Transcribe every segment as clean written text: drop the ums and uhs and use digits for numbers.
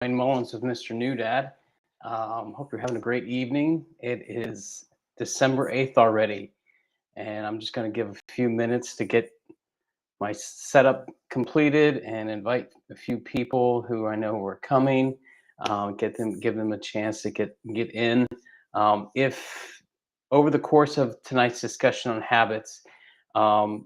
Mullins with Mr. New Dad. Hope you're having a great evening. It is December 8th already, and I'm just going to give a few minutes to get my setup completed and invite a few people who I know are coming. Give them a chance to get in. If over the course of tonight's discussion on habits,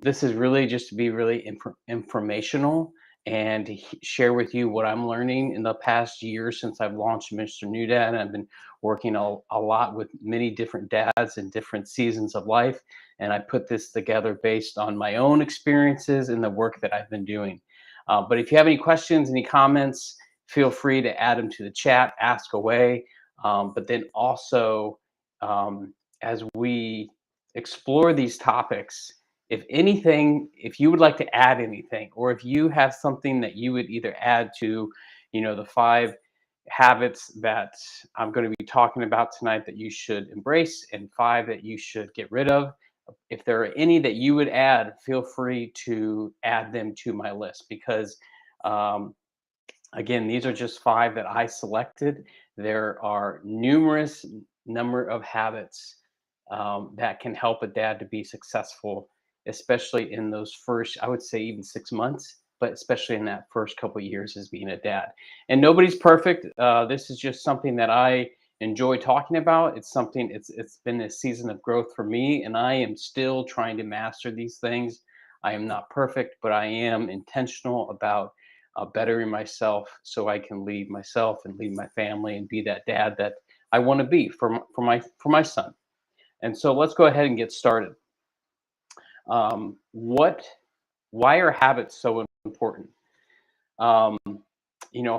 this is really just to be really informational and to share with you what I'm learning in the past year since I've launched Mr. New Dad. And I've been working a lot with many different dads in different seasons of life. And I put this together based on my own experiences and the work that I've been doing. But if you have any questions, any comments, feel free to add them to the chat, ask away. But then also, as we explore these topics, if anything, if you would like to add anything, or if you have something that you would either add to, the 5 habits that I'm going to be talking about tonight that you should embrace and 5 that you should get rid of. If there are any that you would add, feel free to add them to my list because, um, again, these are just 5 that I selected. There are numerous number of habits that can help a dad to be successful, especially in those first, I would say even 6 months, but especially in that first couple of years as being a dad. And nobody's perfect. This is just something that I enjoy talking about. It's been a season of growth for me, and I am still trying to master these things. I am not perfect, but I am intentional about bettering myself so I can lead myself and lead my family and be that dad that I want to be for my son. And so let's go ahead and get started. What Why are habits so important? Um,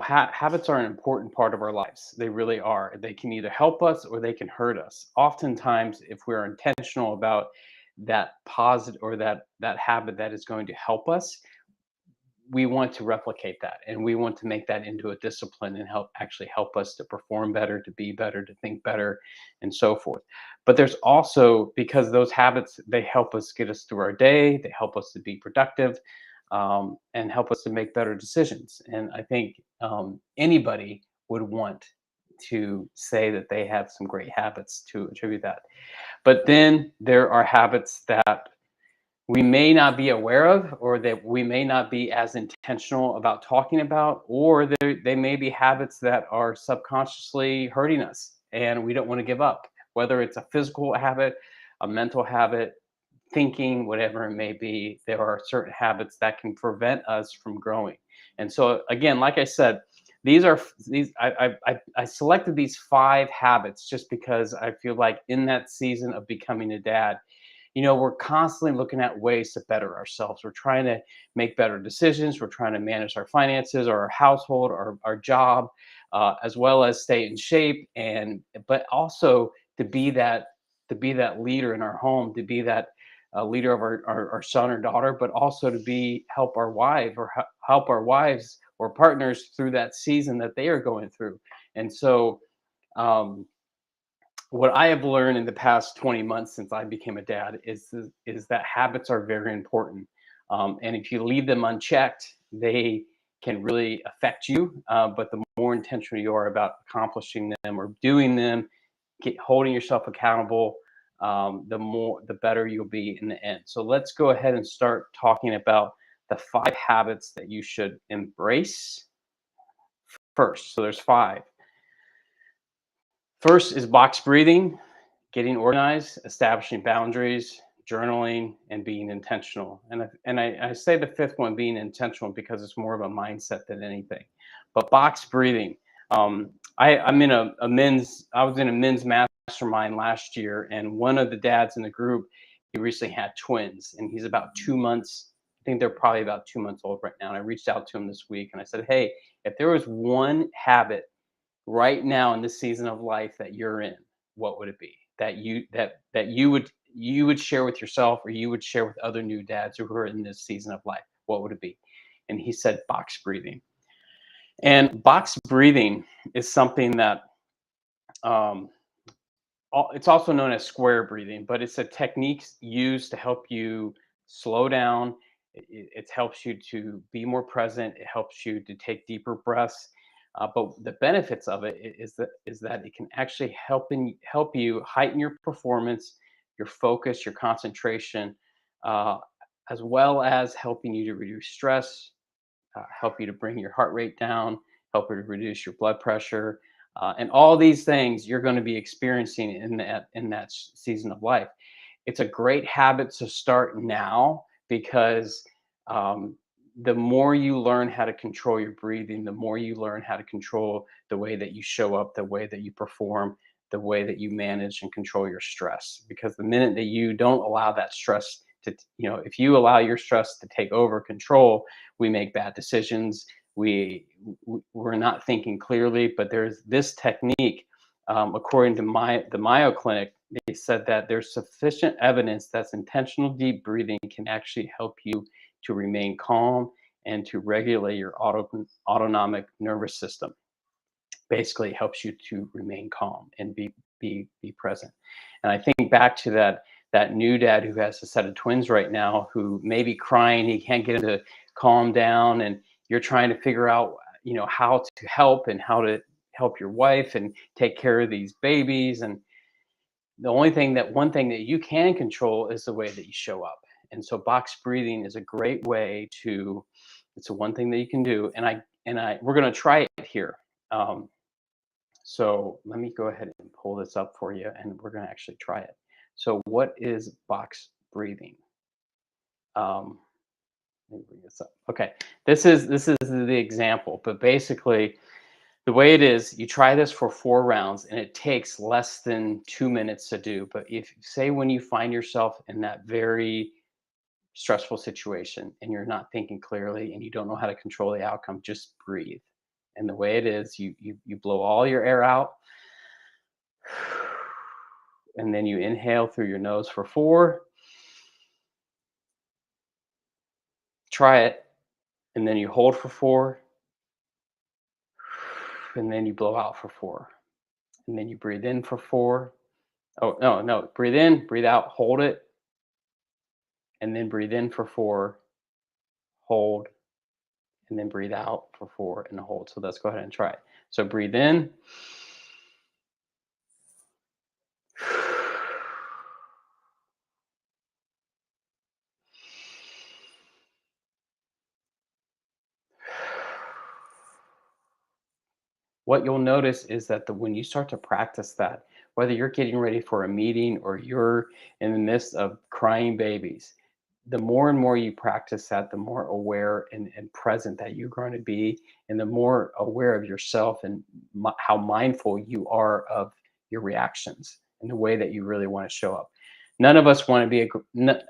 habits are an important part of our lives. They really are. They can either help us or they can hurt us. Oftentimes, if we're intentional about that positive or that habit that is going to help us, we want to replicate that and we want to make that into a discipline and help us to perform better, to be better, to think better, and so forth. But there's also, because those habits, they help us get us through our day, they help us to be productive, and help us to make better decisions. And I think anybody would want to say that they have some great habits to attribute that. But then there are habits that we may not be aware of, or that we may not be as intentional about talking about, or they may be habits that are subconsciously hurting us and we don't want to give up, whether it's a physical habit, a mental habit, thinking, whatever it may be. There are certain habits that can prevent us from growing. And so again, like I said, I selected these 5 habits just because I feel like in that season of becoming a dad, we're constantly looking at ways to better ourselves. We're trying to make better decisions. We're trying to manage our finances, or our household, or our job, as well as stay in shape, but also to be that leader in our home, to be that leader of our son or daughter, but also to help our wife, or help our wives or partners through that season that they are going through. And so, um, what I have learned in the past 20 months since I became a dad is that habits are very important. And if you leave them unchecked, they can really affect you. But the more intentional you are about accomplishing them or doing them, holding yourself accountable, the better you'll be in the end. So let's go ahead and start talking about the 5 habits that you should embrace first. So there's 5. First is box breathing, getting organized, establishing boundaries, journaling, and being intentional. And I say the 5th one, being intentional, because it's more of a mindset than anything. But box breathing, I'm in a men's. I was in a men's mastermind last year, and one of the dads in the group, he recently had twins, and he's about 2 months. I think they're probably about 2 months old right now. And I reached out to him this week, and I said, "Hey, if there was one habit right now in this season of life that you're in, what would it be that you would share with yourself, or you would share with other new dads who are in this season of life? What would it be?" And he said box breathing. And box breathing is something that, um, it's also known as square breathing, but it's a technique used to help you slow down. It helps you to be more present. It helps you to take deeper breaths. But the benefits of it is that it can actually help you heighten your performance, your focus, your concentration, uh, as well as helping you to reduce stress, help you to bring your heart rate down, help you to reduce your blood pressure, and all these things you're going to be experiencing in that season of life. It's a great habit to start now because um, the more you learn how to control your breathing, the more you learn how to control the way that you show up, the way that you perform, the way that you manage and control your stress. Because the minute that you don't allow that stress to, if you allow your stress to take over control, we make bad decisions. We're not thinking clearly. But there's this technique, according to the Mayo Clinic. They said that there's sufficient evidence that intentional deep breathing can actually help you to remain calm and to regulate your autonomic nervous system. Basically, it helps you to remain calm and be present. And I think back to that new dad who has a set of twins right now, who may be crying, he can't get him to calm down, and you're trying to figure out, how to help and how to help your wife and take care of these babies. And one thing that you can control is the way that you show up. And so box breathing is a great way to, it's the one thing that you can do. We're going to try it here. Um, so let me go ahead and pull this up for you, and we're going to actually try it. So what is box breathing? Um, let me bring this up. Okay, this is the example, but basically the way it is, you try this for 4 rounds, and it takes less than 2 minutes to do. But if, say, when you find yourself in that very stressful situation and you're not thinking clearly and you don't know how to control the outcome, just breathe. And the way it is, you blow all your air out, and then you inhale through your nose for 4. Try it, and then you hold for 4, and then you blow out for 4, and then you breathe in for 4. Oh, no, no, breathe in, breathe out, hold it, and then breathe in for 4, hold, and then breathe out for 4 and hold. So let's go ahead and try it. So breathe in. What you'll notice is that when you start to practice that, whether you're getting ready for a meeting or you're in the midst of crying babies, the more and more you practice that, the more aware and present that you're going to be, and the more aware of yourself and how mindful you are of your reactions and the way that you really want to show up. None of us want to be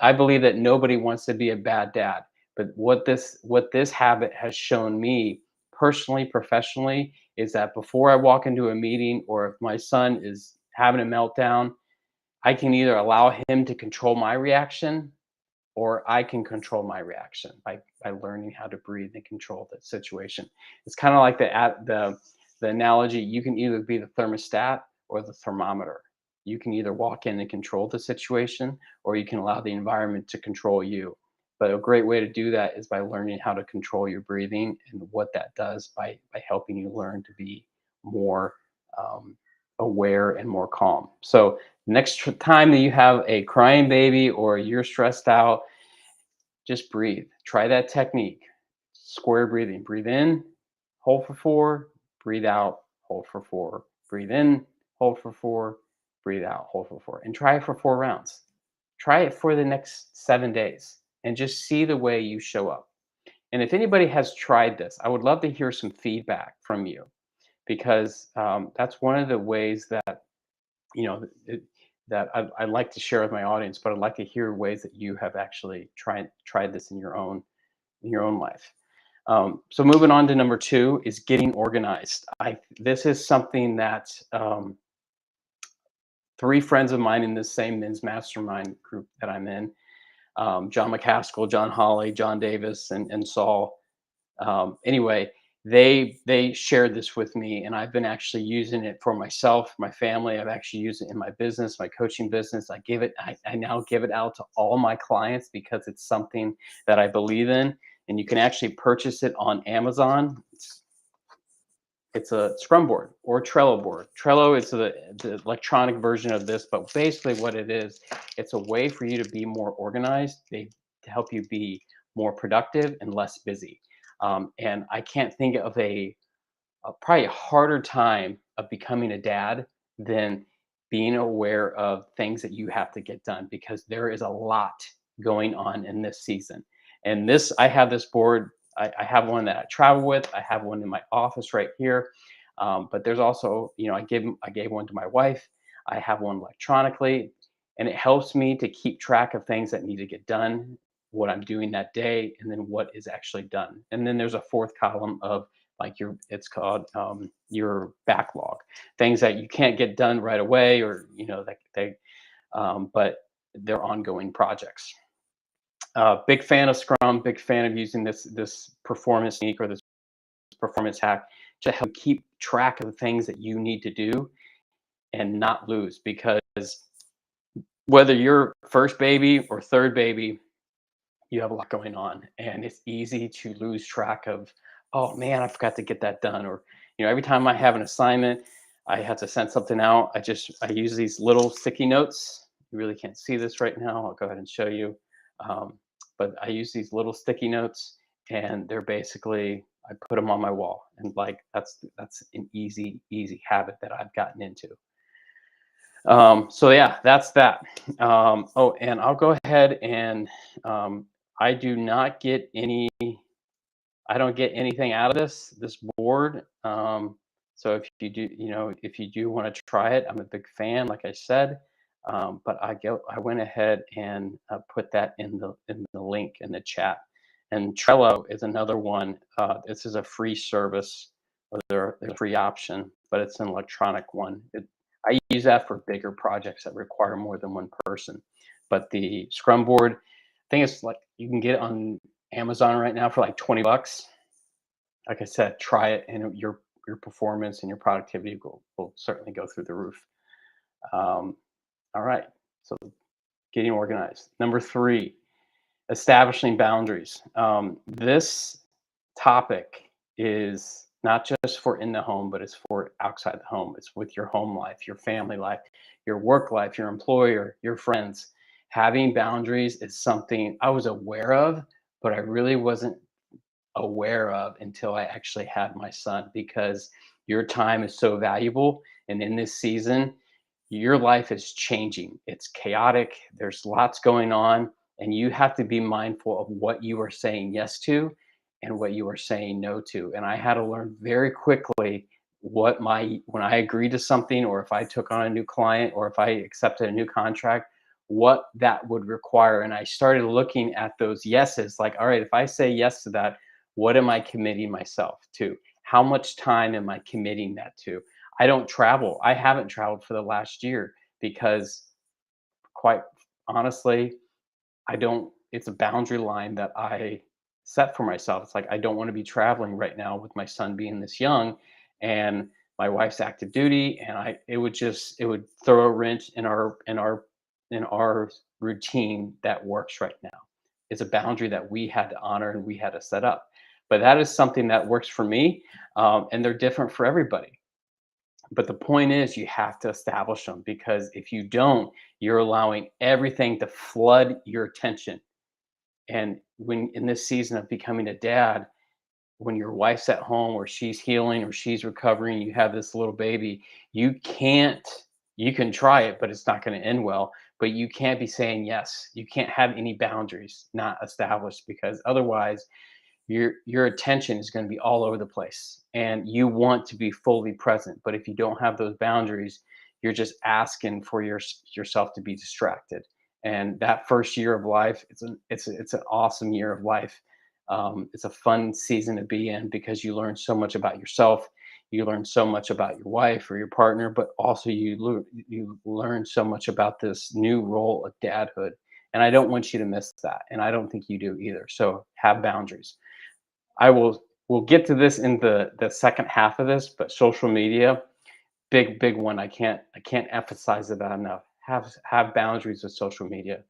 I believe that nobody wants to be a bad dad. But what this habit has shown me personally, professionally, is that before I walk into a meeting, or if my son is having a meltdown, I can either allow him to control my reaction, or I can control my reaction by learning how to breathe and control the situation. It's kind of like the analogy: you can either be the thermostat or the thermometer. You can either walk in and control the situation, or you can allow the environment to control you. But a great way to do that is by learning how to control your breathing, and what that does by helping you learn to be more um, aware and more calm. So next time that you have a crying baby or you're stressed out, just breathe. Try that technique. Square breathing. Breathe in, hold for 4, breathe out, hold for 4. Breathe in, hold for 4, breathe out, hold for 4. And try it for 4 rounds. Try it for the next 7 days and just see the way you show up. And if anybody has tried this, I would love to hear some feedback from you, because that's one of the ways that you know it, that I'd like to share with my audience. But I'd like to hear ways that you have actually tried this in your own life. So moving on to number 2 is getting organized. This is something that 3 friends of mine in this same men's mastermind group that I'm in, John McCaskill, John Holly, John Davis, and Saul. Anyway, they shared this with me, and I've been actually using it for myself, my family. I've actually used it in my business, my coaching business. I now give it out to all my clients because it's something that I believe in. And you can actually purchase it on Amazon. It's a Scrum board or Trello board. Trello is the electronic version of this, but basically what it is, it's a way for you to be more organized. To help you be more productive and less busy. And I can't think of probably a harder time of becoming a dad than being aware of things that you have to get done, because there is a lot going on in this season. And I have this board. I have one that I travel with. I have one in my office right here. But there's also, I gave one to my wife. I have one electronically, and it helps me to keep track of things that need to get done, what I'm doing that day, and then what is actually done. And then there's a fourth column of like it's called your backlog, things that you can't get done right away, or that but they're ongoing projects. Big fan of Scrum, big fan of using this performance technique or this performance hack to help keep track of the things that you need to do and not lose. Because whether you're first baby or third baby, you have a lot going on, and it's easy to lose track of, oh man, I forgot to get that done. Or every time I have an assignment, I have to send something out, I use these little sticky notes. You really can't see this right now. I'll go ahead and show you. But I use these little sticky notes, and they're basically, I put them on my wall, and like that's an easy habit that I've gotten into. So yeah, that's that. Oh, and I'll go ahead and I do not get any. I don't get anything out of this board. So if you do want to try it, I'm a big fan, like I said. But I went ahead and put that in the link in the chat. And Trello is another one. This is a free service, or there's a free option, but it's an electronic one. I use that for bigger projects that require more than one person. But the Scrum board, I think it's like you can get it on Amazon right now for like $20. Like I said, try it, and your performance and your productivity will certainly go through the roof. All right, so getting organized. Number 3, establishing boundaries. This topic is not just for in the home, but it's for outside the home. It's with your home life, your family life, your work life, your employer, your friends. Having boundaries is something I was aware of, but I really wasn't aware of until I actually had my son, because your time is so valuable. And in this season, your life is changing. It's chaotic. There's lots going on, and you have to be mindful of what you are saying yes to and what you are saying no to. And I had to learn very quickly when I agreed to something, or if I took on a new client, or if I accepted a new contract, what that would require. And I started looking at those yeses, like, all right, if I say yes to that, what am I committing myself to? How much time am I committing that to? I don't travel. I haven't traveled for the last year because, quite honestly, I don't, it's a boundary line that I set for myself. It's like, I don't want to be traveling right now with my son being this young, and my wife's active duty. And it would throw a wrench in our routine that works right now. It's a boundary that we had to honor and we had to set up. But that is something that works for me. And they're different for everybody. But the point is, you have to establish them, because if you don't, you're allowing everything to flood your attention. And when in this season of becoming a dad, when your wife's at home, or she's healing, or she's recovering, you have this little baby, you can try it, but it's not going to end well. But you can't be saying yes. You can't have any boundaries not established, because otherwise your attention is going to be all over the place, and you want to be fully present. But if you don't have those boundaries, you're just asking for yourself to be distracted. And that first year of life, it's an awesome year of life. It's a fun season to be in, because you learn so much about yourself, you learn so much about your wife or your partner, but also you learn so much about this new role of dadhood. And I don't want you to miss that, and I don't think you do either. So have boundaries. We'll get to this in the second half of this, but social media, big one. I can't emphasize it enough. Have boundaries with social media.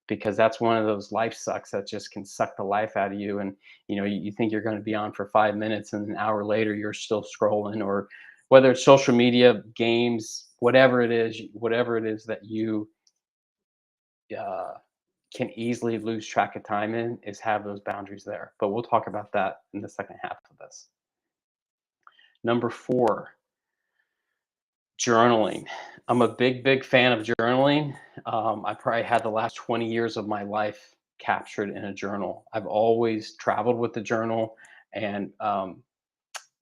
because that's one of those life sucks that just can suck the life out of you. And you think you're going to be on for 5 minutes, and an hour later you're still scrolling, or whether it's social media, games, whatever it is that you uh, can easily lose track of time in, is have those boundaries there. But we'll talk about that in the second half of this. Number four, journaling. I'm a big fan of journaling. I probably had the last 20 years of my life captured in a journal. I've always traveled with the journal, and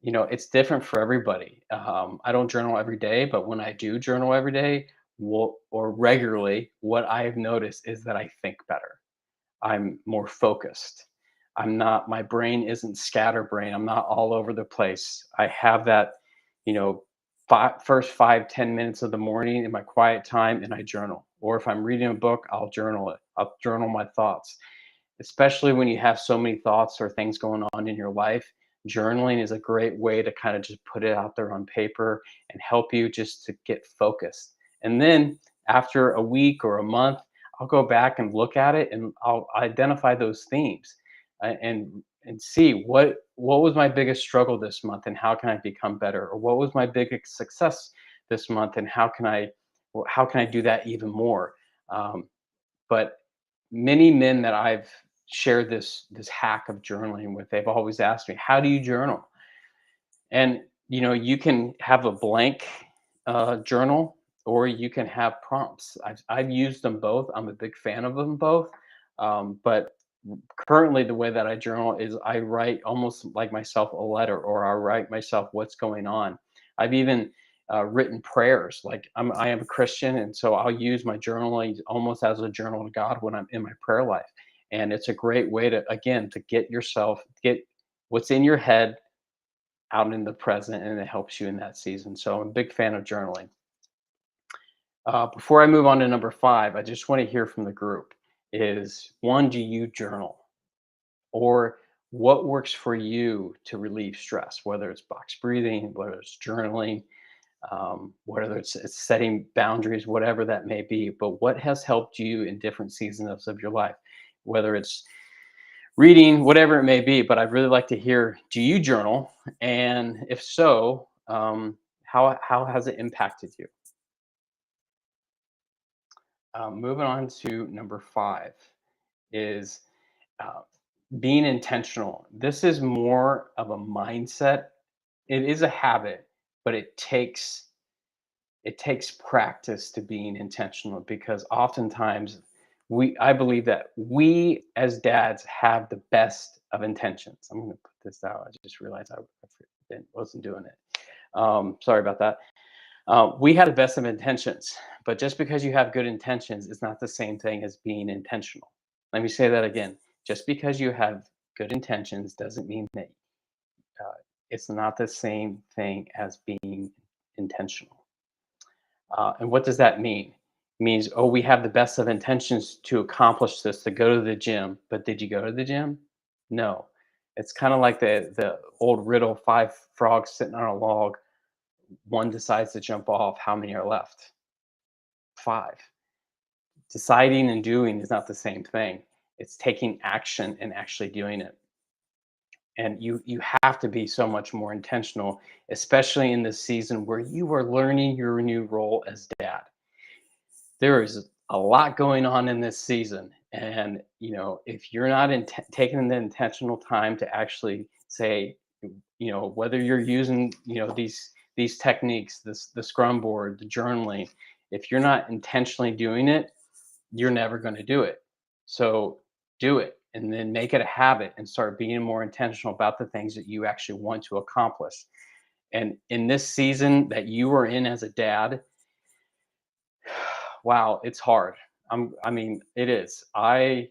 it's different for everybody. I don't journal every day, but when I do journal every day, or regularly, what I've noticed is that I think better. I'm more focused. My brain isn't scatterbrain. I'm not all over the place. I have that, you know, first 5, 10 minutes of the morning in my quiet time, and I journal. Or if I'm reading a book, I'll journal it. I'll journal my thoughts. Especially when you have so many thoughts or things going on in your life, journaling is a great way to kind of just put it out there on paper and help you just to get focused. And then after a week or a month, I'll go back and look at it, and I'll identify those themes, and see what was my biggest struggle this month, and how can I become better, or what was my biggest success this month, and how can I do that even more. But many men that I've shared this hack of journaling with, they've always asked me, "How do you journal?" And you can have a blank journal, or you can have prompts. I've used them both. I'm a big fan of them both. But currently, the way that I journal is I write almost like myself a letter, or I write myself what's going on. I've even written prayers. Like I am a Christian, and so I'll use my journaling almost as a journal to God when I'm in my prayer life. And it's a great way to, again, to get what's in your head out in the present, and it helps you in that season. So I'm a big fan of journaling. Before I move on to number five, I just want to hear from the group. Is one, do you journal? Or what works for you to relieve stress, whether it's box breathing, whether it's journaling, whether it's setting boundaries, whatever that may be. But what has helped you in different seasons of your life, whether it's reading, whatever it may be. But I'd really like to hear, do you journal? And if so, how has it impacted you? Moving on to number five is uh, being intentional. This is more of a mindset. It is a habit, but it takes practice to being intentional, because oftentimes I believe that we as dads have the best of intentions. I'm going to put this out. I just realized wasn't doing it. Sorry about that. We have the best of intentions, but just because you have good intentions is not the same thing as being intentional. Let me say that again. Just because you have good intentions doesn't mean that uh, it's not the same thing as being intentional. And what does that mean? It means, oh, we have the best of intentions to accomplish this, to go to the gym, but did you go to the gym? No. It's kind of like the old riddle: five frogs sitting on a log. One decides to jump off. How many are left? Five. Deciding and doing is not the same thing. It's taking action and actually doing it. And you have to be so much more intentional, especially in this season where you are learning your new role as dad. There is a lot going on in this season, and if you're not taking the intentional time to actually say, whether you're using these techniques, the scrum board, the journaling, if you're not intentionally doing it, you're never going to do it. So do it, and then make it a habit, and start being more intentional about the things that you actually want to accomplish. And in this season that you are in as a dad, wow, it's hard. I mean, it is. I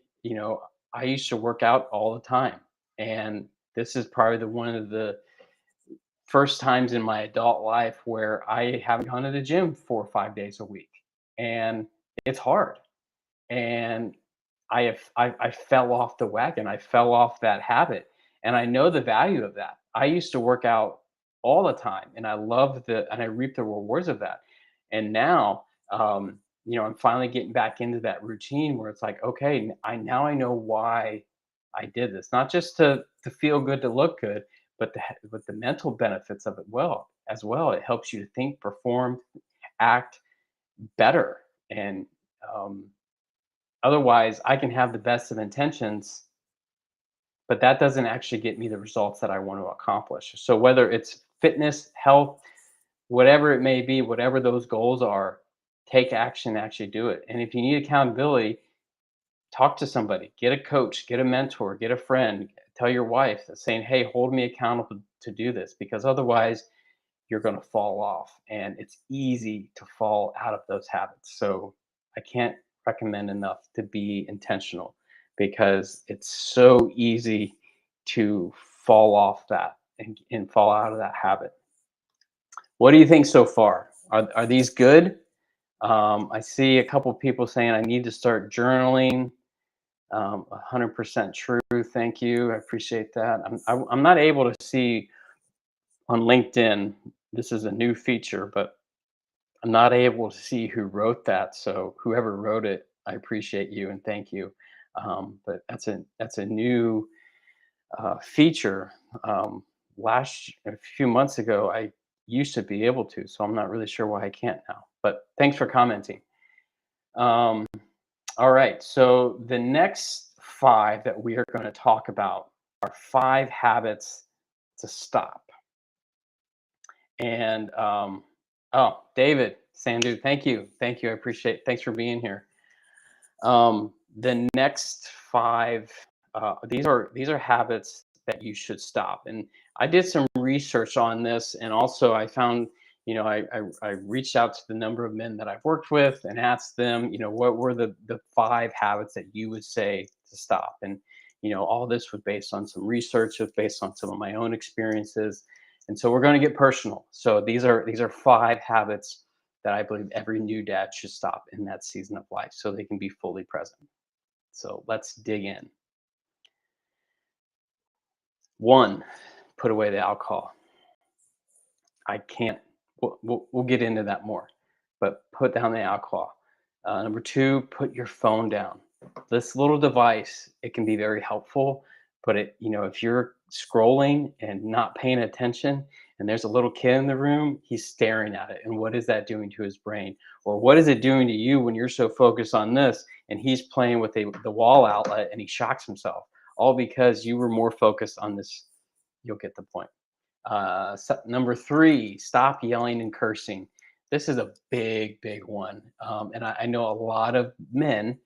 used to work out all the time, and this is probably one of the first times in my adult life where I haven't gone to the gym 4 or 5 days a week, and it's hard. And I fell off the wagon. I fell off that habit, and I know the value of that. I used to work out all the time, and I reap the rewards of that. And now, I'm finally getting back into that routine where it's like, okay, I know why I did this, not just to feel good, to look good, but the mental benefits of it as well. It helps you to think, perform, act better, and um, otherwise, I can have the best of intentions, but that doesn't actually get me the results that I want to accomplish. So whether it's fitness, health, whatever it may be, whatever those goals are, take action, actually do it. And if you need accountability, talk to somebody, get a coach, get a mentor, get a friend, tell your wife saying, hey, hold me accountable to do this, because otherwise you're going to fall off, and it's easy to fall out of those habits. So I can't recommend enough to be intentional, because it's so easy to fall off that and fall out of that habit. What do you think so far? Are these good? I see a couple people saying I need to start journaling. 100% true. Thank you. I appreciate that. I'm not able to see on LinkedIn. This is a new feature, but I'm not able to see who wrote that. So whoever wrote it, I appreciate you and thank you. But that's a new feature. A few months ago, I used to be able to, so I'm not really sure why I can't now. But thanks for commenting. Um, all right, so the next five that we are going to talk about are five habits to stop. And oh, David Sandu, thank you, I appreciate. Thanks for being here. The next five, these are habits that you should stop. And I did some research on this, and also I found, I reached out to the number of men that I've worked with and asked them, what were the five habits that you would say to stop. And all this was based on some research, was based on some of my own experiences, and so we're going to get personal. So these are five habits that I believe every new dad should stop in that season of life so they can be fully present. So let's dig in. One, put away the alcohol. I can't, we'll get into that more, but put down the alcohol. Number two, put your phone down. This little device, it can be very helpful, but if you're scrolling and not paying attention, and there's a little kid in the room, he's staring at it. And what is that doing to his brain? Or what is it doing to you when you're so focused on this and he's playing with the wall outlet and he shocks himself? All because you were more focused on this. You'll get the point. Number three, stop yelling and cursing. This is a big, big one. And I know a lot of men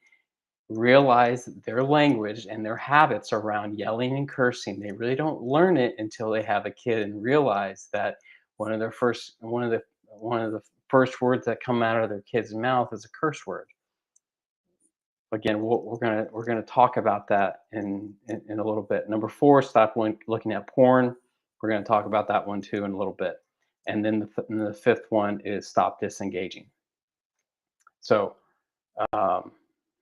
realize their language and their habits around yelling and cursing. They really don't learn it until they have a kid and realize that one of the first words that come out of their kid's mouth is a curse word. Again, we're gonna talk about that in a little bit. Number four, stop looking at porn. We're gonna talk about that one too in a little bit. And then the fifth one is stop disengaging. So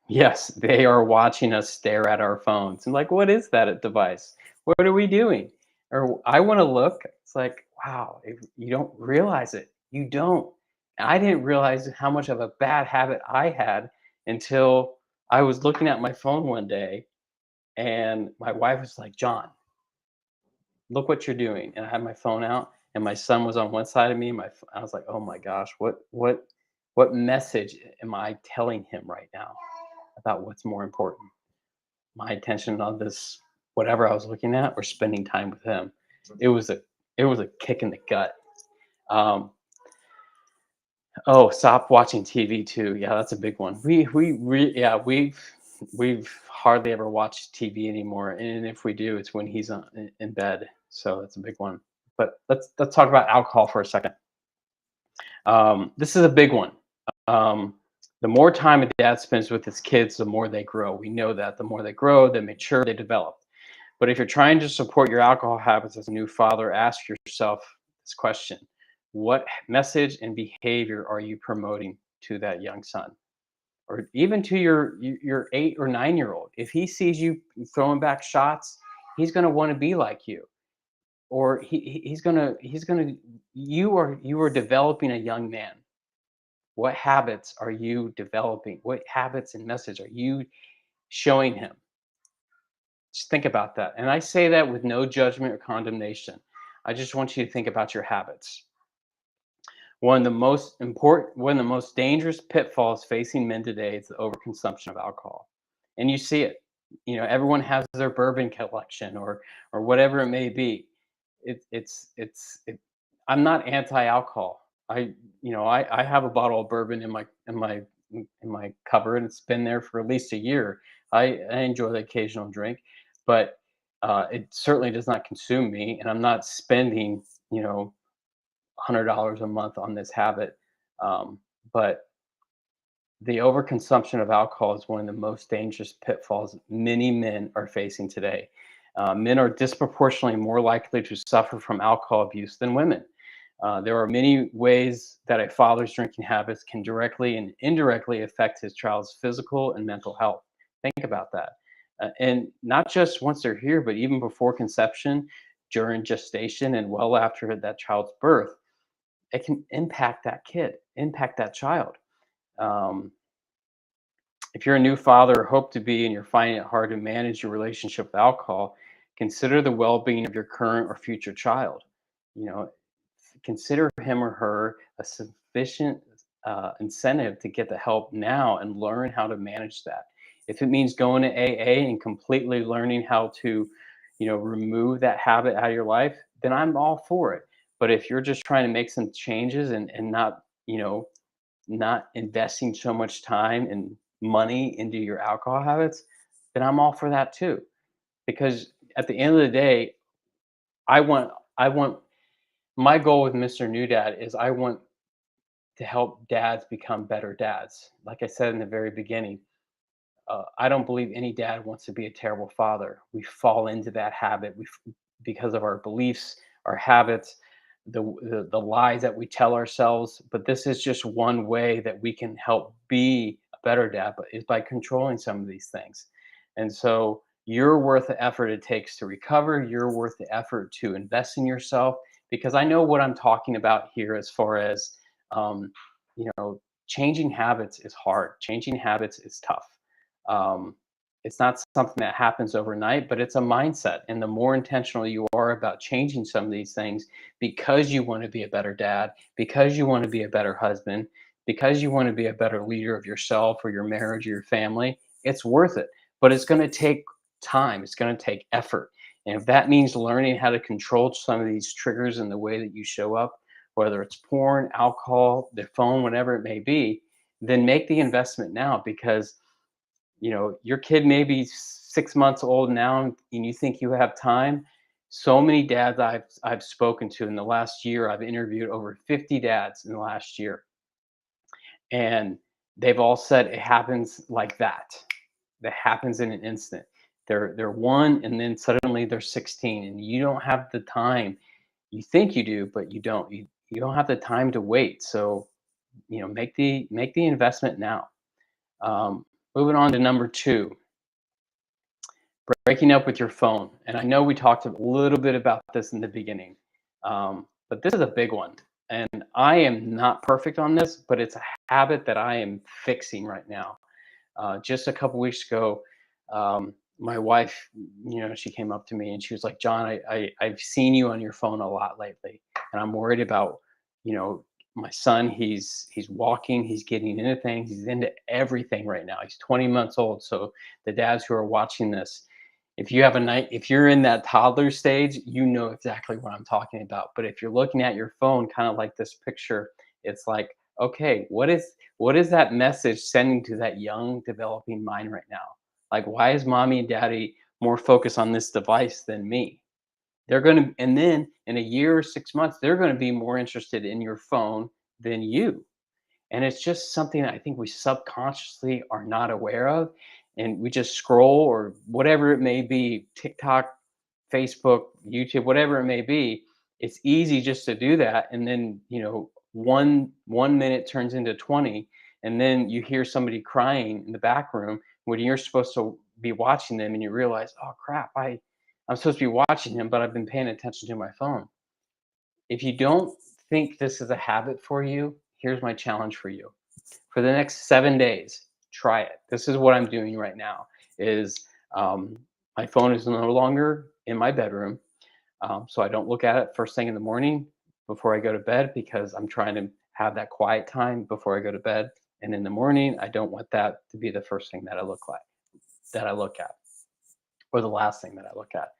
yes, they are watching us stare at our phones and like, what is that device? What are we doing? Or I want to look. It's like, wow, if you don't realize it. You don't. And I didn't realize how much of a bad habit I had until I was looking at my phone one day, and my wife was like, John, look what you're doing. And I had my phone out, and my son was on one side of me. I was like, oh my gosh, what message am I telling him right now about what's more important? My attention on this, whatever I was looking at, or spending time with him. It was a it was a kick in the gut. Um, oh, stop watching TV too. Yeah, that's a big one. Yeah, we've hardly ever watched TV anymore, and if we do, it's when he's in bed. So that's a big one. But let's talk about alcohol for a second. This is a big one. Um, the more time a dad spends with his kids, the more they grow. We know that the more they grow, they mature, they develop. But if you're trying to support your alcohol habits as a new father, ask yourself this question: what message and behavior are you promoting to that young son? Or even to your 8 or 9 year old. If he sees you throwing back shots, he's going to want to be like you. Or he's going to you are developing a young man. What habits are you developing? What habits and message are you showing him? Just think about that. And I say that with no judgment or condemnation. I just want you to think about your habits. One of the most dangerous pitfalls facing men today is the overconsumption of alcohol. And you see it. Everyone has their bourbon collection or whatever it may be. I'm not anti-alcohol. I have a bottle of bourbon in my cupboard. It's been there for at least a year. I enjoy the occasional drink, but it certainly does not consume me, and I'm not spending, $100 a month on this habit. But the overconsumption of alcohol is one of the most dangerous pitfalls many men are facing today. Men are disproportionately more likely to suffer from alcohol abuse than women. There are many ways that a father's drinking habits can directly and indirectly affect his child's physical and mental health. Think about that. And not just once they're here, but even before conception, during gestation, and well after that child's birth, it can impact that kid, impact that child. Um, if you're a new father or hope to be and you're finding it hard to manage your relationship with alcohol, consider the well-being of your current or future child. You know, consider him or her a sufficient incentive to get the help now and learn how to manage that. If it means going to AA and completely learning how to, remove that habit out of your life, then I'm all for it. But if you're just trying to make some changes and not, not investing so much time and money into your alcohol habits, then I'm all for that too. Because at the end of the day, I want my goal with Mr. New Dad is I want to help dads become better dads. Like I said in the very beginning, I don't believe any dad wants to be a terrible father. We fall into that habit because of our beliefs, our habits, the lies that we tell ourselves. But this is just one way that we can help be a better dad, but is by controlling some of these things. And so you're worth the effort it takes to recover. You're worth the effort to invest in yourself because I know what I'm talking about here as far as um, changing habits is hard. Changing habits is tough. um, it's not something that happens overnight, but it's a mindset. And the more intentional you are about changing some of these things because you want to be a better dad, because you want to be a better husband, because you want to be a better leader of yourself or your marriage or your family, it's worth it. But it's going to take time, it's going to take effort. And if that means learning how to control some of these triggers in the way that you show up, whether it's porn, alcohol, the phone, whatever it may be, then make the investment now because your kid may be 6 months old now and you think you have time. So many dads I've spoken to in the last year, I've interviewed over 50 dads in the last year, and they've all said it happens like that. That happens in an instant. They're one and then suddenly they're 16 and you don't have the time. You think you do, but you don't. You don't have the time to wait. So, make the investment now. Um, Moving on to number two, breaking up with your phone. And I know we talked a little bit about this in the beginning, but this is a big one. And I am not perfect on this, but it's a habit that I am fixing right now. Just a couple weeks ago, my wife, she came up to me and she was like, "John, I've seen you on your phone a lot lately, and I'm worried about, you know, my son. He's walking, he's getting into things, he's into everything right now. He's 20 months old. So the dads who are watching this, if you're in that toddler stage, you know exactly what I'm talking about. But if you're looking at your phone, kind of like this picture, it's like, okay, what is that message sending to that young developing mind right now? Like, why is mommy and daddy more focused on this device than me? And then in a year or 6 months, they're going to be more interested in your phone than you. And it's just something that I think we subconsciously are not aware of. And we just scroll or whatever it may be, TikTok, Facebook, YouTube, whatever it may be. It's easy just to do that. And then, one minute turns into 20. And then you hear somebody crying in the back room when you're supposed to be watching them and you realize, oh crap, I'm supposed to be watching him, but I've been paying attention to my phone. If you don't think this is a habit for you, here's my challenge for you. For the next 7 days, try it. This is what I'm doing right now. Is my phone is no longer in my bedroom, so I don't look at it first thing in the morning before I go to bed because I'm trying to have that quiet time before I go to bed. And in the morning, I don't want that to be the first thing that I look at, or the last thing that I look at.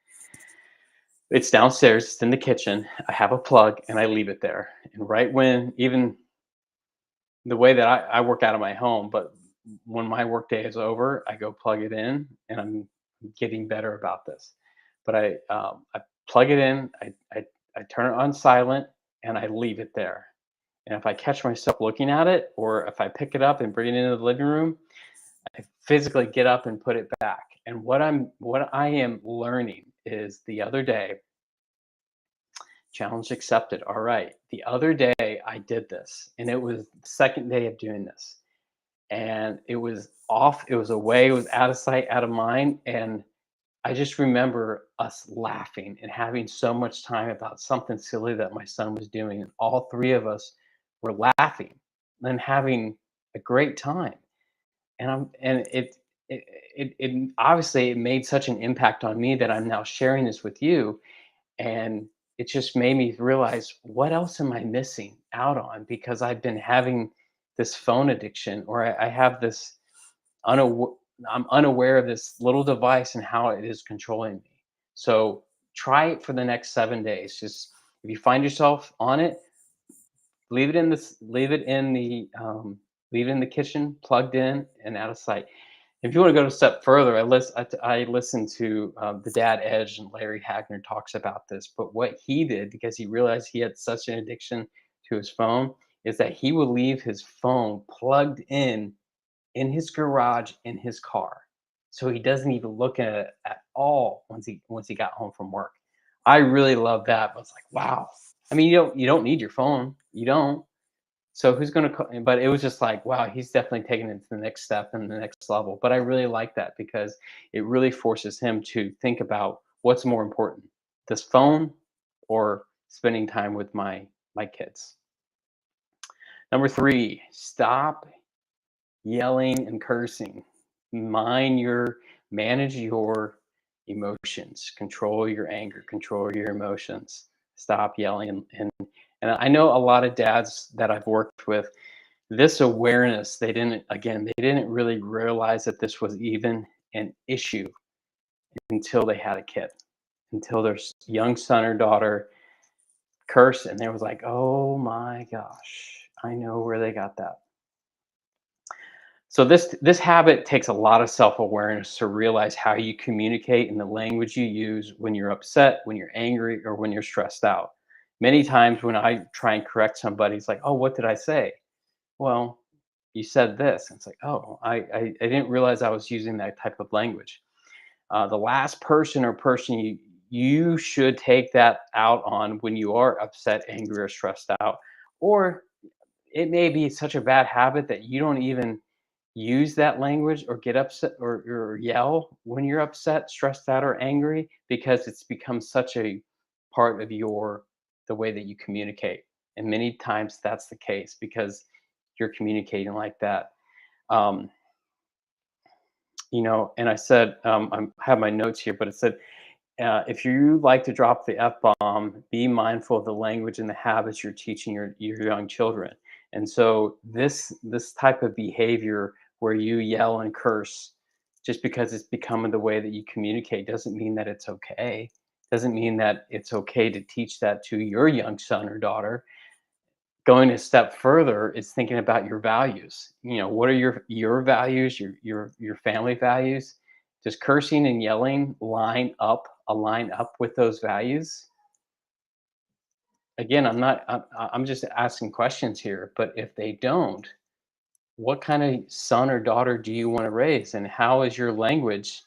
It's downstairs. It's in the kitchen. I have a plug and I leave it there. And right when, even the way that I work out of my home, but when my work day is over, I go plug it in, and I'm getting better about this. But I plug it in, I turn it on silent, and I leave it there. And if I catch myself looking at it, or if I pick it up and bring it into the living room, I physically get up and put it back. And what I am learning is, the other day, challenge accepted. All right. The other day I did this, and it was the second day of doing this, and it was off. It was away. It was out of sight, out of mind. And I just remember us laughing and having so much time about something silly that my son was doing. And all three of us were laughing and having a great time. And it obviously it made such an impact on me that I'm now sharing this with you. And it just made me realize, what else am I missing out on? Because I've been having this phone addiction, or I have this unaware, I'm unaware of this little device and how it is controlling me. So try it for the next 7 days. Just, if you find yourself on it, leave it in this, leave it in the kitchen, plugged in and out of sight. If you want to go a step further, I listened to the Dad Edge, and Larry Hagner talks about this. But what he did, because he realized he had such an addiction to his phone, is that he would leave his phone plugged in his garage in his car, so he doesn't even look at it at all once he got home from work. I really love that. I was like, wow. I mean, you don't need your phone. You don't. So who's going to? But it was just like, wow, he's definitely taking it to the next step and the next level. But I really like that, because it really forces him to think about what's more important: this phone, or spending time with my kids. Number three, stop yelling and cursing. Mind your Manage your emotions. Control your anger. Control your emotions. Stop yelling, and I know a lot of dads that I've worked with, this awareness, they didn't really realize that this was even an issue until they had a kid, until their young son or daughter cursed, and they was like, oh my gosh, I know where they got that. So this habit takes a lot of self-awareness to realize how you communicate and the language you use when you're upset, when you're angry, or when you're stressed out. Many times when I try and correct somebody, it's like, oh, what did I say? Well, you said this. And it's like, oh, I didn't realize I was using that type of language. The last person you should take that out on when you are upset, angry, or stressed out, or it may be such a bad habit that you don't even use that language or get upset, or yell when you're upset, stressed out, or angry, because it's become such a part of the way that you communicate. And many times that's the case because you're communicating like that. Um, and I said, I have my notes here, but it said, if you like to drop the F bomb, be mindful of the language and the habits you're teaching your young children. And so this type of behavior where you yell and curse just because it's becoming the way that you communicate doesn't mean that it's okay. Doesn't mean that it's okay to teach that to your young son or daughter. Going a step further is thinking about your values. What are your values, your family values? Does cursing and yelling align up with those values? Again, I'm just asking questions here, but if they don't, what kind of son or daughter do you want to raise, and how is your language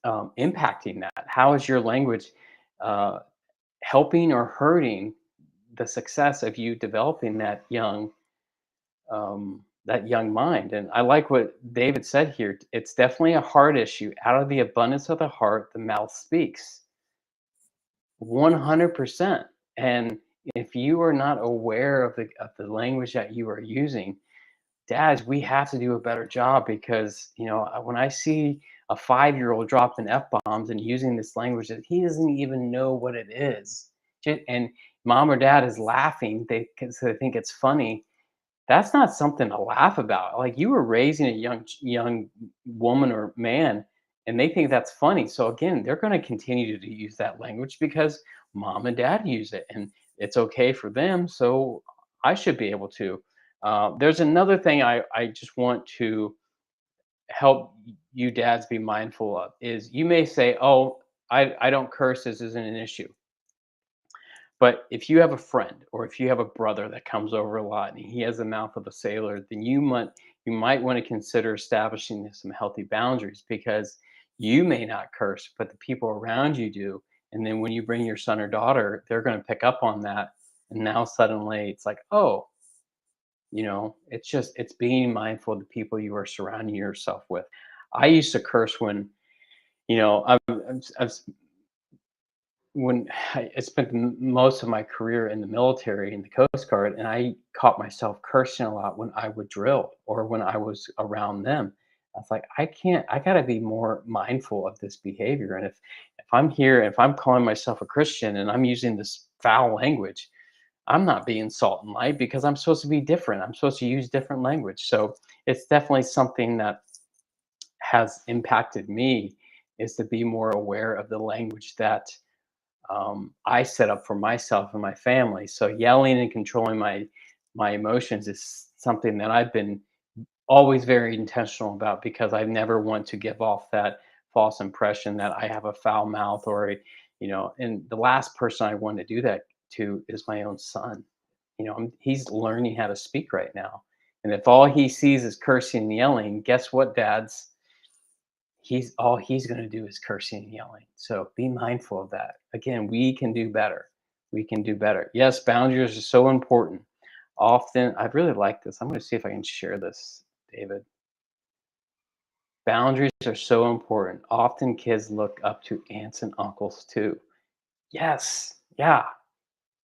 impacting that? How is your language uh, helping or hurting the success of you developing that young mind? And I like what David said here. It's definitely a heart issue. Out of the abundance of the heart, the mouth speaks. 100%. And if you are not aware of the language that you are using, dads, we have to do a better job because, when I see a 5-year-old dropping F-bombs and using this language that he doesn't even know what it is, and mom or dad is laughing, because they think it's funny. That's not something to laugh about. Like, you were raising a young woman or man, and they think that's funny. So again, they're going to continue to use that language because mom and dad use it, and it's okay for them. So I should be able to. There's another thing I just want to help you dads be mindful of is you may say, "Oh, I don't curse. This isn't an issue." But if you have a friend or if you have a brother that comes over a lot and he has the mouth of a sailor, then you might want to consider establishing some healthy boundaries because you may not curse, but the people around you do. And then when you bring your son or daughter, they're going to pick up on that. And now suddenly it's like, oh, it's being mindful of the people you are surrounding yourself with. I used to curse when, I've when I spent most of my career in the military in the Coast Guard, and I caught myself cursing a lot when I would drill or when I was around them. I was like, I can't. I got to be more mindful of this behavior. And if I'm here, if I'm calling myself a Christian and I'm using this foul language, I'm not being salt and light because I'm supposed to be different. I'm supposed to use different language. So it's definitely something that has impacted me is to be more aware of the language that I set up for myself and my family. So yelling and controlling my emotions is something that I've been always very intentional about because I never want to give off that false impression that I have a foul mouth and the last person I want to do that to is my own son. He's learning how to speak right now. And if all he sees is cursing and yelling, guess what, dads? He's going to do is cursing and yelling. So be mindful of that. Again, we can do better. We can do better. Yes, boundaries are so important. Often, I really like this. I'm going to see if I can share this, David. Boundaries are so important. Often kids look up to aunts and uncles too. Yes. Yeah.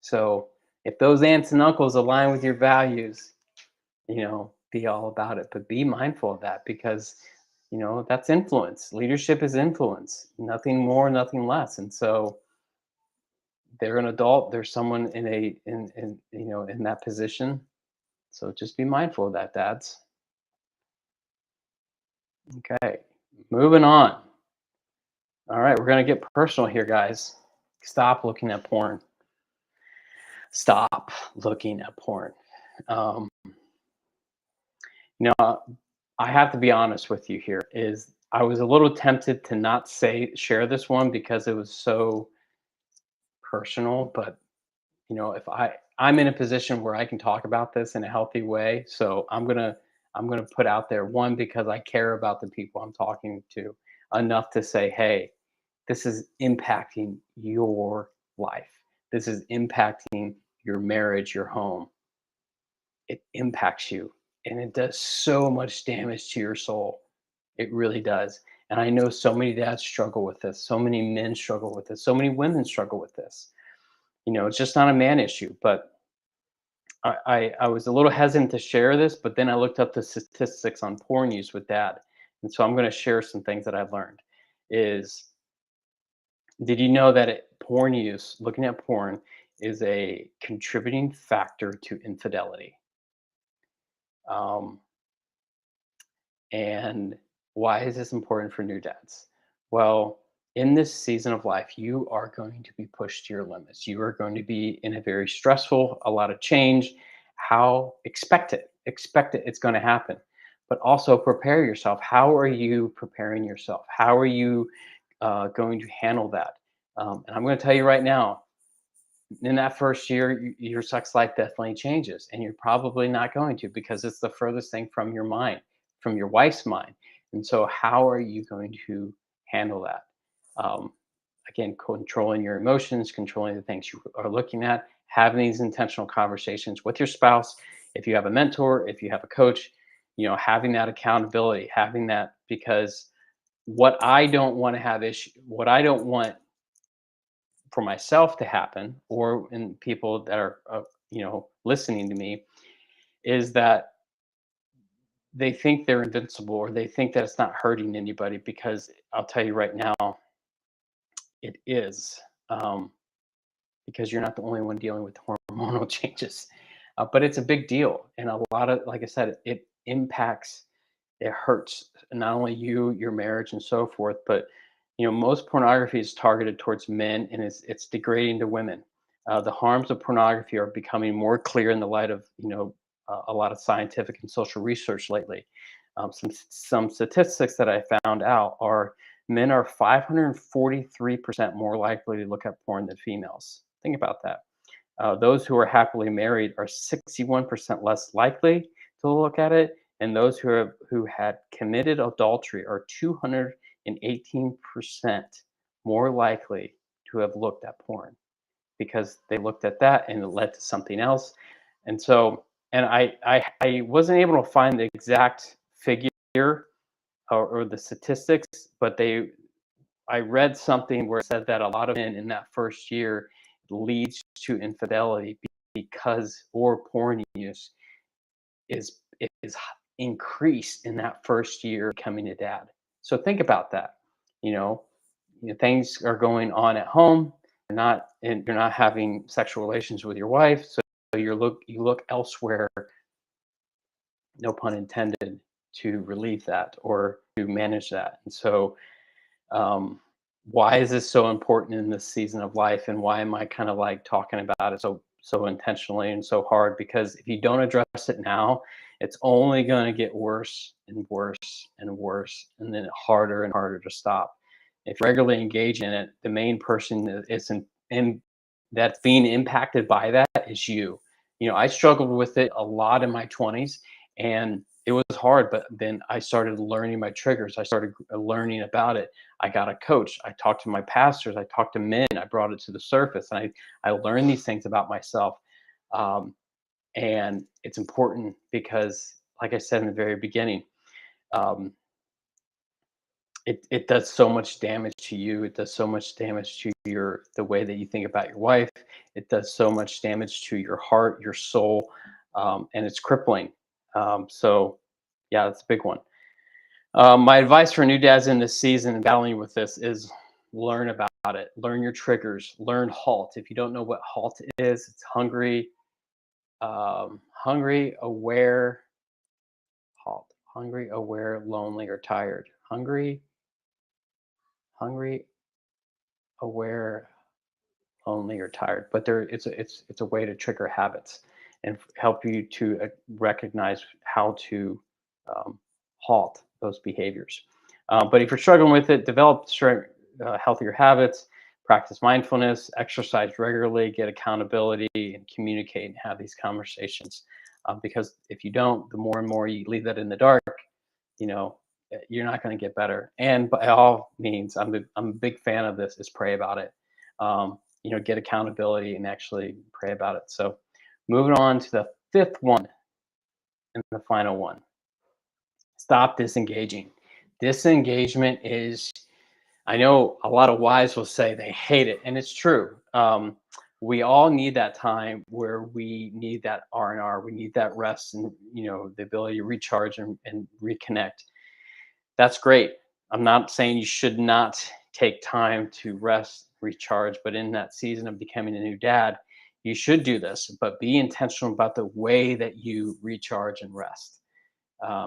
So if those aunts and uncles align with your values, be all about it. But be mindful of that because, that's influence. Leadership is influence, nothing more, nothing less. And so they're an adult, there's someone in that position. So just be mindful of that, dads. Okay, moving on. All right, we're gonna get personal here, guys. Stop looking at porn. Stop looking at porn. Um, you know, I have to be honest with you here. Is I was a little tempted to not share this one because it was so personal, but if I'm in a position where I can talk about this in a healthy way, so I'm gonna put out there one because I care about the people I'm talking to enough to say, hey, this is impacting your life. This is impacting your marriage, your home. It impacts you, and it does so much damage to your soul. It really does. And I know so many dads struggle with this. So many men struggle with this. So many women struggle with this. It's just not a man issue, but I was a little hesitant to share this, but then I looked up the statistics on porn use with dad. And so I'm going to share some things that I've learned. Is did you know that porn use, looking at porn, is a contributing factor to infidelity? Um, And why is this important for new dads? Well, in this season of life, you are going to be pushed to your limits. You are going to be in a very stressful, a lot of change. How expect it? Expect it. It's going to happen. But also prepare yourself. How are you preparing yourself? How are you going to handle that? And I'm going to tell you right now, in that first year, your sex life definitely changes, and you're probably not going to because it's the furthest thing from your mind, from your wife's mind. And so, how are you going to handle that? Um, Again, controlling your emotions, controlling the things you are looking at, having these intentional conversations with your spouse. If you have a mentor, if you have a coach, having that accountability, having that because what I don't want for myself to happen, or in people that are listening to me, is that they think they're invincible, or they think that it's not hurting anybody, because I'll tell you right now, it is. Um, because you're not the only one dealing with hormonal changes. But it's a big deal. And a lot of, like I said, it impacts, it hurts not only you, your marriage, and so forth, but most pornography is targeted towards men, and it's degrading to women. The harms of pornography are becoming more clear in the light of a lot of scientific and social research lately. Some statistics that I found out are men are 543% more likely to look at porn than females. Think about that. Those who are happily married are 61% less likely to look at it, and those who had committed adultery are 218% more likely to have looked at porn, because they looked at that and it led to something else. And so, and I wasn't able to find the exact figure, or the statistics, but I read something where it said that a lot of men in that first year leads to infidelity, because, or porn use is increased in that first year becoming a dad. So think about that. You know, things are going on at home, and you're not having sexual relations with your wife, so you look elsewhere, no pun intended, to relieve that or to manage that. And so, um, why is this so important in this season of life, and why am I kind of like talking about it so intentionally and so hard? Because if you don't address it now, it's only going to get worse and worse and worse, and then harder and harder to stop. If you regularly engage in it, the main person that is in that's being impacted by that is you. I struggled with it a lot in my 20s, and it was hard, but then I started learning my triggers. I started learning about it. I got a coach. I talked to my pastors. I talked to men. I brought it to the surface, and I learned these things about myself. Um, and it's important because, like I said in the very beginning, um, it does so much damage to you. It does so much damage to the way that you think about your wife. It does so much damage to your heart, your soul, and it's crippling. So, yeah, that's a big one. My advice for new dads in this season and battling with this is learn about it. Learn your triggers. Learn halt. If you don't know what halt is, it's hungry, hungry, aware, halt. Hungry, aware, lonely, or tired. Hungry, hungry, aware, lonely, or tired. But it's a way to trigger habits and help you to recognize how to um, halt those behaviors. But if you're struggling with it, develop healthier habits, practice mindfulness, exercise regularly, get accountability, and communicate and have these conversations. Because if you don't, the more and more you leave that in the dark, you know, you're not going to get better. And by all means, I'm a big fan of this. Is pray about it. Get accountability and actually pray about it. So, moving on to the fifth one and the final one: stop disengaging. Disengagement is, I know a lot of wives will say they hate it, and it's true. We all need that time where we need that R&R. We need that rest, and the ability to recharge and reconnect. That's great. I'm not saying you should not take time to rest, recharge, but in that season of becoming a new dad, you should do this, but be intentional about the way that you recharge and rest.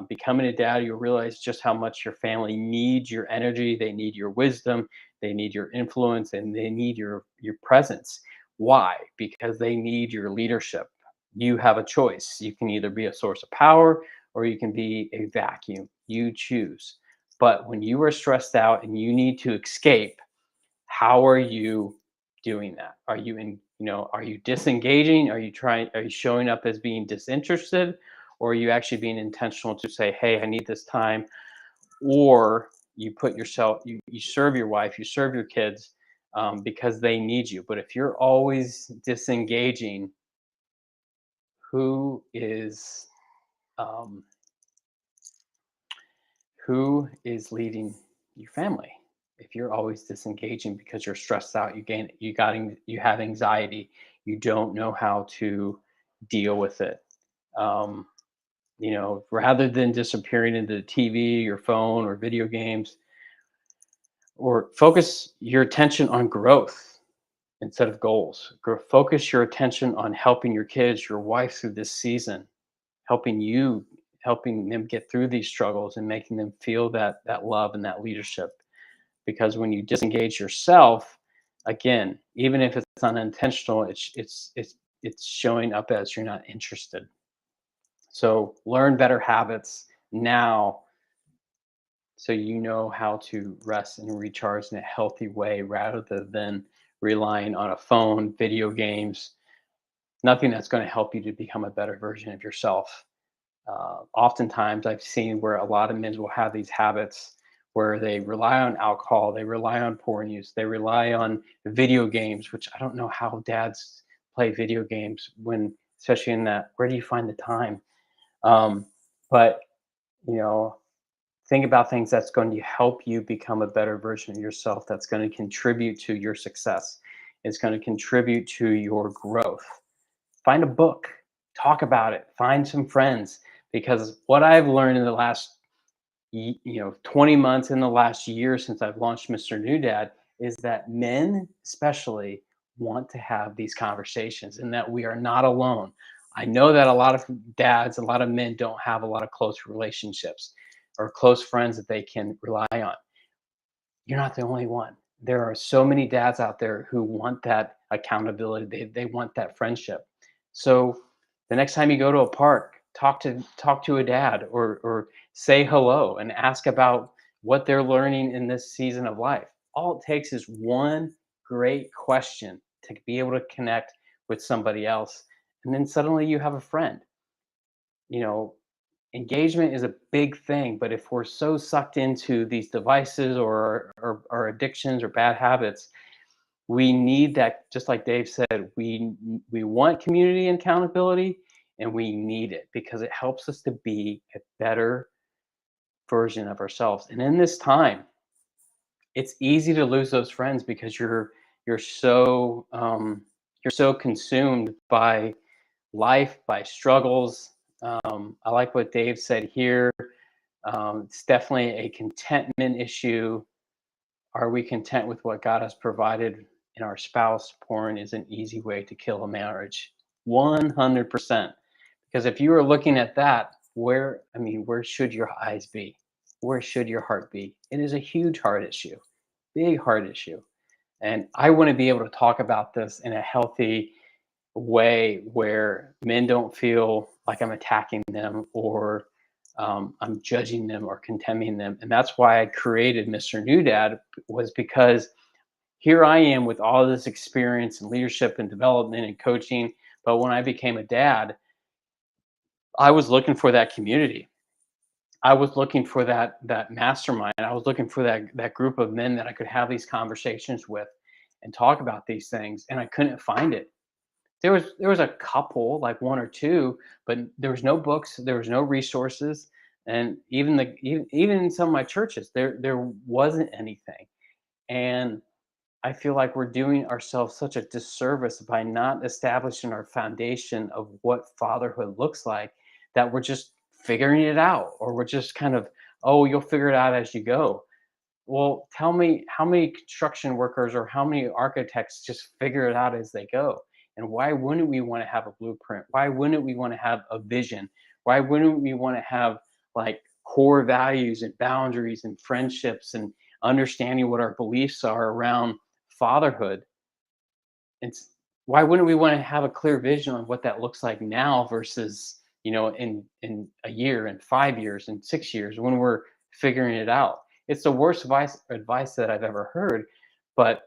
Becoming a dad, you realize just how much your family needs your energy. They need your wisdom. They need your influence, and they need your presence. Why? Because they need your leadership. You have a choice. You can either be a source of power, or you can be a vacuum. You choose. But when you are stressed out and you need to escape, how are you doing that? Are you are you disengaging? Are you showing up as being disinterested? Or are you actually being intentional to say, hey, I need this time? Or you put yourself, you serve your wife, you serve your kids, because they need you. But if you're always disengaging, who is um, who is leading your family? if you're always disengaging because you're stressed out, you have anxiety, you don't know how to deal with it. Um, rather than disappearing into the TV, your phone, or video games, or focus your attention on growth instead of goals. Focus your attention on helping your kids, your wife through this season, helping them get through these struggles and making them feel that love and that leadership. Because when you disengage yourself, again, even if it's unintentional, it's showing up as you're not interested. So learn better habits now, so you know how to rest and recharge in a healthy way rather than relying on a phone, video games, nothing that's going to help you to become a better version of yourself. Oftentimes, I've seen where a lot of men will have these habits where they rely on alcohol, they rely on porn use, they rely on video games, which I don't know how dads play video games when, especially in that, where do you find the time? Um, but, you know, think about things that's going to help you become a better version of yourself, that's going to contribute to your success. It's going to contribute to your growth. Find a book, talk about it, find some friends, because what I've learned in the last 20 months, in the last year since I've launched Mr. New Dad, is that men especially want to have these conversations and that we are not alone. I know that a lot of dads, a lot of men don't have a lot of close relationships or close friends that they can rely on. You're not the only one. There are so many dads out there who want that accountability. They want that friendship. So the next time you go to a park, talk to a dad, or say hello and ask about what they're learning in this season of life. All it takes is one great question to be able to connect with somebody else, and then suddenly you have a friend. You know, engagement is a big thing, but if we're so sucked into these devices or addictions or bad habits, we need that. Just like Dave said, we want community and accountability, and we need it because it helps us to be a better version of ourselves. And in this time, it's easy to lose those friends because you're so you're so consumed by life, by struggles. I like what Dave said here. It's definitely a contentment issue. Are we content with what God has provided in our spouse? Porn is an easy way to kill a marriage. 100%. Because if you are looking at that, where should your eyes be? Where should your heart be? It is a huge heart issue, big heart issue. And I want to be able to talk about this in a healthy way where men don't feel like I'm attacking them or I'm judging them or condemning them. And that's why I created Mr. New Dad, was because here I am with all this experience and leadership and development and coaching. But when I became a dad, I was looking for that community. I was looking for that mastermind. I was looking for that group of men that I could have these conversations with and talk about these things. And I couldn't find it. There was a couple, like one or two, but there was no books, there was no resources, and even in some of my churches, there wasn't anything. And I feel like we're doing ourselves such a disservice by not establishing our foundation of what fatherhood looks like, that we're just figuring it out, or we're just kind of, oh, you'll figure it out as you go. Well, tell me how many construction workers or how many architects just figure it out as they go? And why wouldn't we want to have a blueprint? Why wouldn't we want to have a vision? Why wouldn't we want to have like core values and boundaries and friendships and understanding what our beliefs are around fatherhood? It's Why wouldn't we want to have a clear vision on what that looks like now versus, in a year and 5 years and 6 years when we're figuring it out? It's the worst advice that I've ever heard, but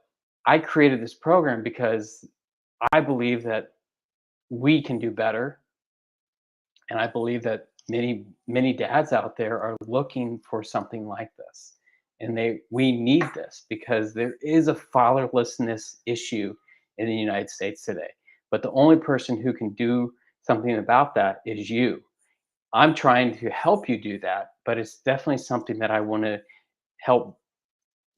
I created this program because I believe that we can do better, and I believe that many dads out there are looking for something like this, and we need this because there is a fatherlessness issue in the United States today. But the only person who can do something about that is you. I'm trying to help you do that, but it's definitely something that I want to help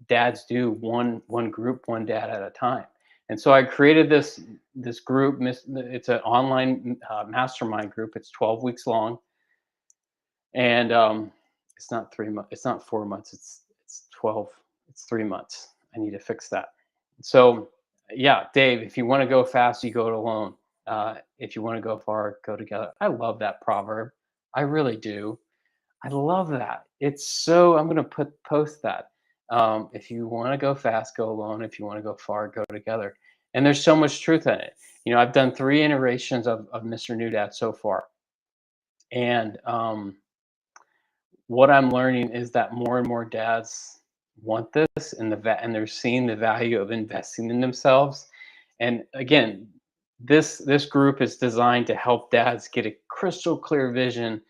dads do one group, one dad at a time. And so I created this group. It's an online mastermind group. It's 12 weeks long, and it's not 3 months. It's not 4 months. It's 12. It's 3 months. I need to fix that. So yeah, Dave, if you want to go fast, you go it alone. If you want to go far, go together. I love that proverb. I really do. I love that. It's so I'm gonna post that. If you wanna go fast, go alone. If you wanna go far, go together. And there's so much truth in it. I've done 3 iterations of Mr. New Dad so far. And, what I'm learning is that more and more dads want this, and and they're seeing the value of investing in themselves. And again, this group is designed to help dads get a crystal clear vision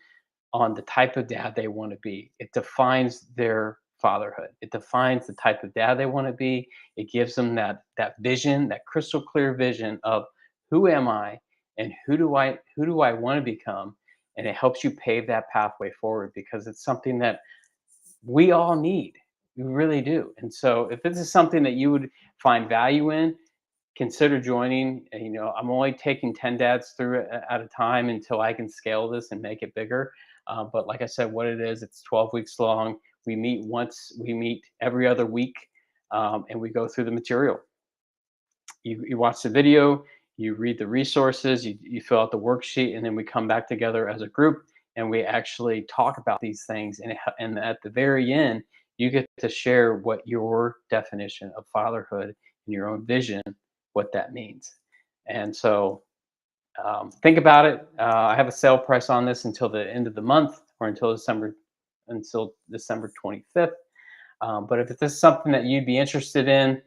on the type of dad they want to be. It defines their fatherhood. It defines the type of dad they want to be. It gives them that vision, that crystal clear vision of who am I and who do I want to become, and it helps you pave that pathway forward because it's something that we all need. We really do. And so if this is something that you would find value in, consider joining. I'm only taking 10 dads through it at a time until I can scale this and make it bigger. But like I said, what it is, it's 12 weeks long. We meet every other week, and we go through the material. You watch the video, you read the resources, you fill out the worksheet, and then we come back together as a group and we actually talk about these things. And at the very end, you get to share what your definition of fatherhood and your own vision, what that means. And so think about it. I have a sale price on this until the end of the month, or until December 25th. But if this is something that you'd be interested in,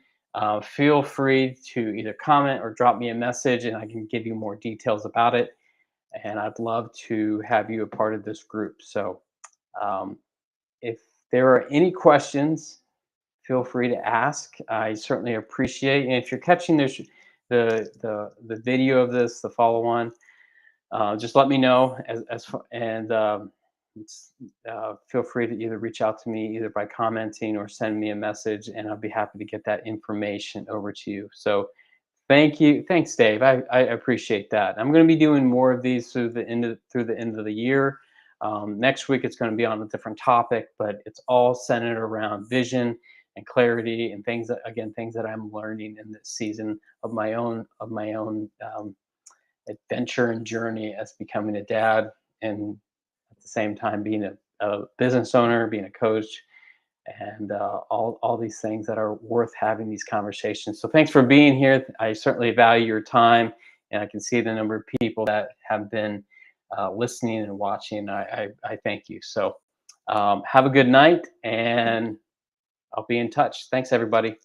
feel free to either comment or drop me a message, and I can give you more details about it. And I'd love to have you a part of this group. So um, if there are any questions, feel free to ask. I certainly appreciate. And if you're catching the video of this, the follow on, just let me know and feel free to either reach out to me either by commenting or send me a message, and I'll be happy to get that information over to you. So thank you. Thanks, Dave. I appreciate that. I'm going to be doing more of these through the end of the year. Next week it's going to be on a different topic, but it's all centered around vision and clarity and things that I'm learning in this season of my own adventure and journey as becoming a dad, and at the same time being a business owner, being a coach, and all these things that are worth having these conversations. So thanks for being here. I certainly value your time, and I can see the number of people that have been listening and watching. I thank you. So have a good night, and I'll be in touch. Thanks, everybody.